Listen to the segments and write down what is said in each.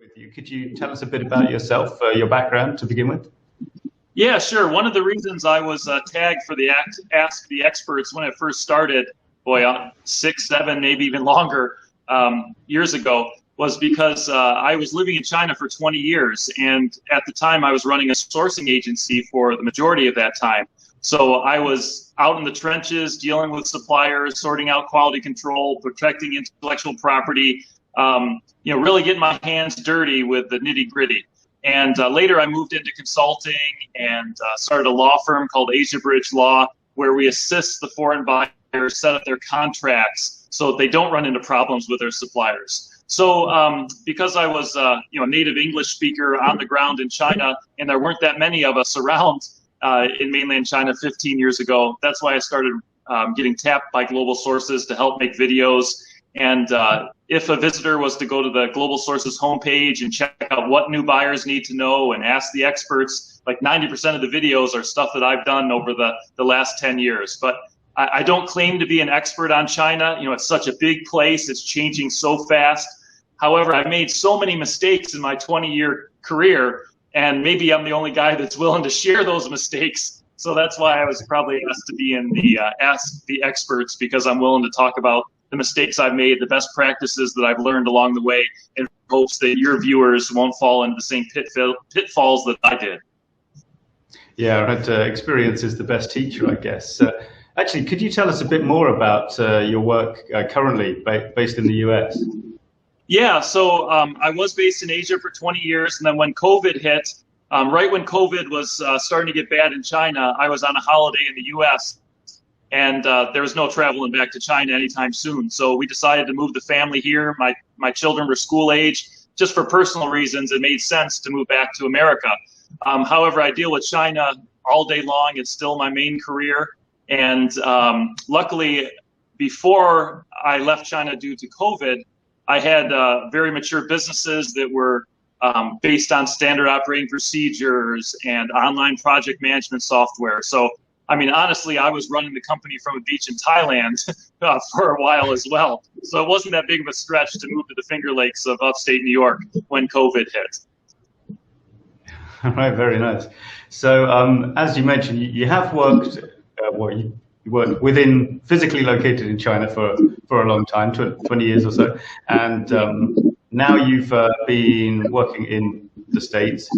with you. Could you tell us a bit about yourself, your background to begin with? Yeah, sure. One of the reasons I was tagged for the Ask the Experts when I first started, boy, 6, 7, maybe even longer years ago, was because I was living in China for 20 years. And at the time, I was running a sourcing agency for the majority of that time. So I was out in the trenches, dealing with suppliers, sorting out quality control, protecting intellectual property, really getting my hands dirty with the nitty gritty. And later I moved into consulting and started a law firm called Asia Bridge Law, where we assist the foreign buyers set up their contracts so that they don't run into problems with their suppliers. So because I was a native English speaker on the ground in China, and there weren't that many of us around in mainland China 15 years ago, that's why I started getting tapped by global sources to help make videos. And if a visitor was to go to the Global Sources homepage and check out what new buyers need to know and ask the experts, like 90% of the videos are stuff that I've done over the last 10 years. But I don't claim to be an expert on China. It's such a big place. It's changing so fast. However, I've made so many mistakes in my 20-year career, and maybe I'm the only guy that's willing to share those mistakes. So that's why I was probably asked to be in the Ask the Experts, because I'm willing to talk about the mistakes I've made, the best practices that I've learned along the way, in hopes that your viewers won't fall into the same pitfalls that I did. Yeah, right. Experience is the best teacher, I guess. Actually, could you tell us a bit more about your work currently based in the US? Yeah, so I was based in Asia for 20 years, and then when COVID hit, right when COVID was starting to get bad in China, I was on a holiday in the US, and there was no traveling back to China anytime soon. So we decided to move the family here. My children were school age. Just for personal reasons, it made sense to move back to America. However, I deal with China all day long. It's still my main career. And luckily, before I left China due to COVID, I had very mature businesses that were based on standard operating procedures and online project management software. So I mean, honestly, I was running the company from a beach in Thailand for a while as well. So it wasn't that big of a stretch to move to the Finger Lakes of upstate New York when COVID hit. All right, very nice. So as you mentioned, you have worked, you worked physically located in China for a long time, 20 years or so. And now you've been working in the States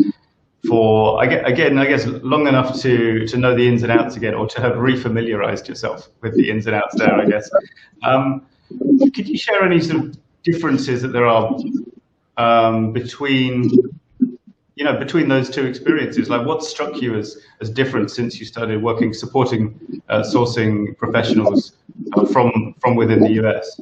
for, I guess, long enough to know the ins and outs again, or to have refamiliarized yourself with the ins and outs there, I guess. Could you share any sort of differences that there are between those two experiences? Like, what struck you as different since you started working, supporting sourcing professionals from within the US?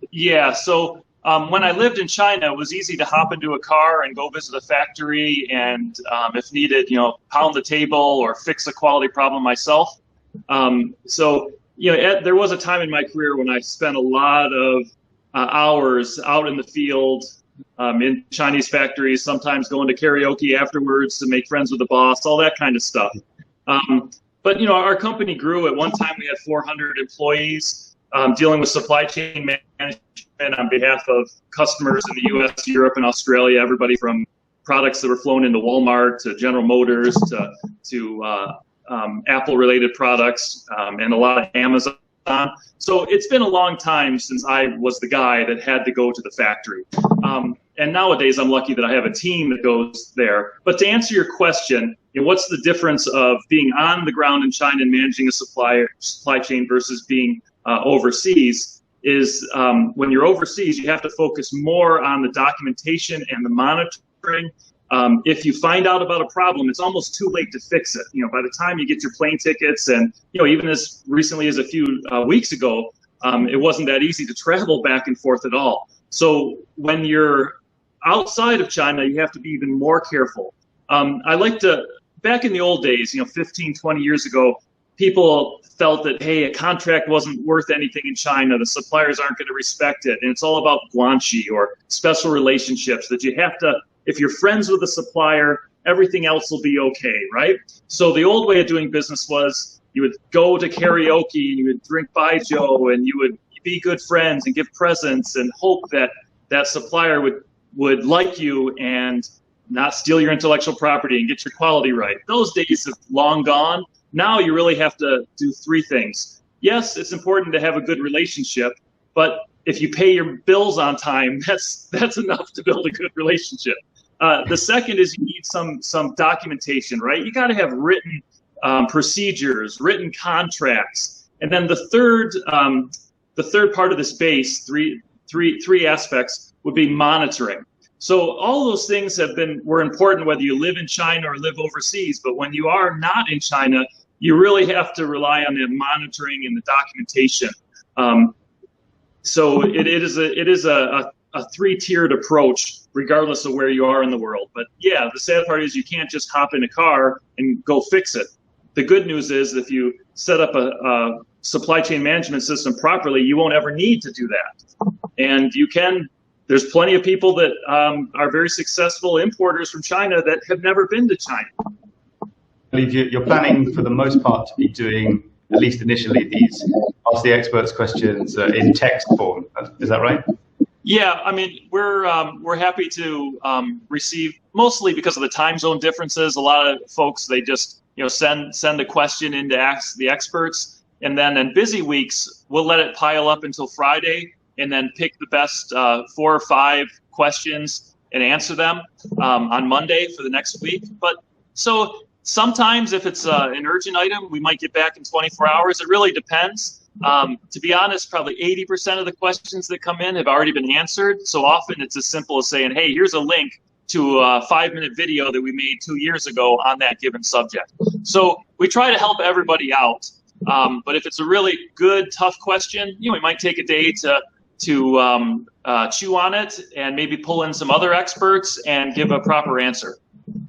Yeah, so when I lived in China, it was easy to hop into a car and go visit a factory and, if needed, pound the table or fix a quality problem myself. There was a time in my career when I spent a lot of hours out in the field, in Chinese factories, sometimes going to karaoke afterwards to make friends with the boss, all that kind of stuff. But our company grew. At one time, we had 400 employees, dealing with supply chain management on behalf of customers in the U.S., Europe, and Australia. Everybody from products that were flown into Walmart to General Motors to Apple-related products, and a lot of Amazon. So it's been a long time since I was the guy that had to go to the factory. And nowadays, I'm lucky that I have a team that goes there. But to answer your question, what's the difference of being on the ground in China and managing a supply chain versus being overseas? Is when you're overseas, you have to focus more on the documentation and the monitoring. If you find out about a problem, it's almost too late to fix it. By the time you get your plane tickets, and even as recently as a few weeks ago, it wasn't that easy to travel back and forth at all. So when you're outside of China, you have to be even more careful. Back in the old days, 15, 20 years ago, people felt that, hey, a contract wasn't worth anything in China. The suppliers aren't going to respect it. And it's all about guanxi, or special relationships, that you have to, if you're friends with a supplier, everything else will be okay, right? So the old way of doing business was you would go to karaoke, you would drink baijiu, and you would be good friends and give presents and hope that that supplier would would like you and not steal your intellectual property and get your quality right. Those days have long gone. Now you really have to do three things. Yes, it's important to have a good relationship, but if you pay your bills on time, that's enough to build a good relationship. The second is you need some documentation, right? You got to have written procedures, written contracts, and then the third part of this base, three aspects, would be monitoring. So all those things were important whether you live in China or live overseas. But when you are not in China, you really have to rely on the monitoring and the documentation. So it is a three-tiered approach, regardless of where you are in the world. But yeah, the sad part is you can't just hop in a car and go fix it. The good news is if you set up a supply chain management system properly, you won't ever need to do that. And you can. There's plenty of people that are very successful importers from China that have never been to China. I believe you're planning for the most part to be doing, at least initially, these Ask the Experts questions in text form. Is that right? Yeah, I mean, we're happy to receive, mostly because of the time zone differences. A lot of folks, they just send a question in to Ask the Experts, and then in busy weeks we'll let it pile up until Friday, and then pick the best 4 or 5 questions and answer them on Monday for the next week. But so sometimes if it's an urgent item, we might get back in 24 hours. It really depends. To be honest, probably 80% of the questions that come in have already been answered. So often it's as simple as saying, hey, here's a link to a 5-minute video that we made 2 years ago on that given subject. So we try to help everybody out. But if it's a really good, tough question, we might take a day to chew on it and maybe pull in some other experts and give a proper answer.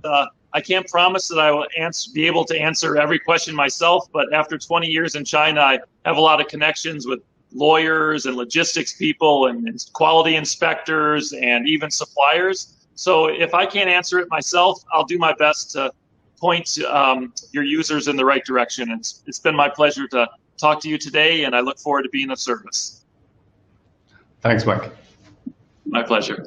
I can't promise that I will be able to answer every question myself, but after 20 years in China, I have a lot of connections with lawyers and logistics people and quality inspectors and even suppliers. So if I can't answer it myself, I'll do my best to point your users in the right direction. It's been my pleasure to talk to you today, and I look forward to being of service. Thanks, Mike. My pleasure.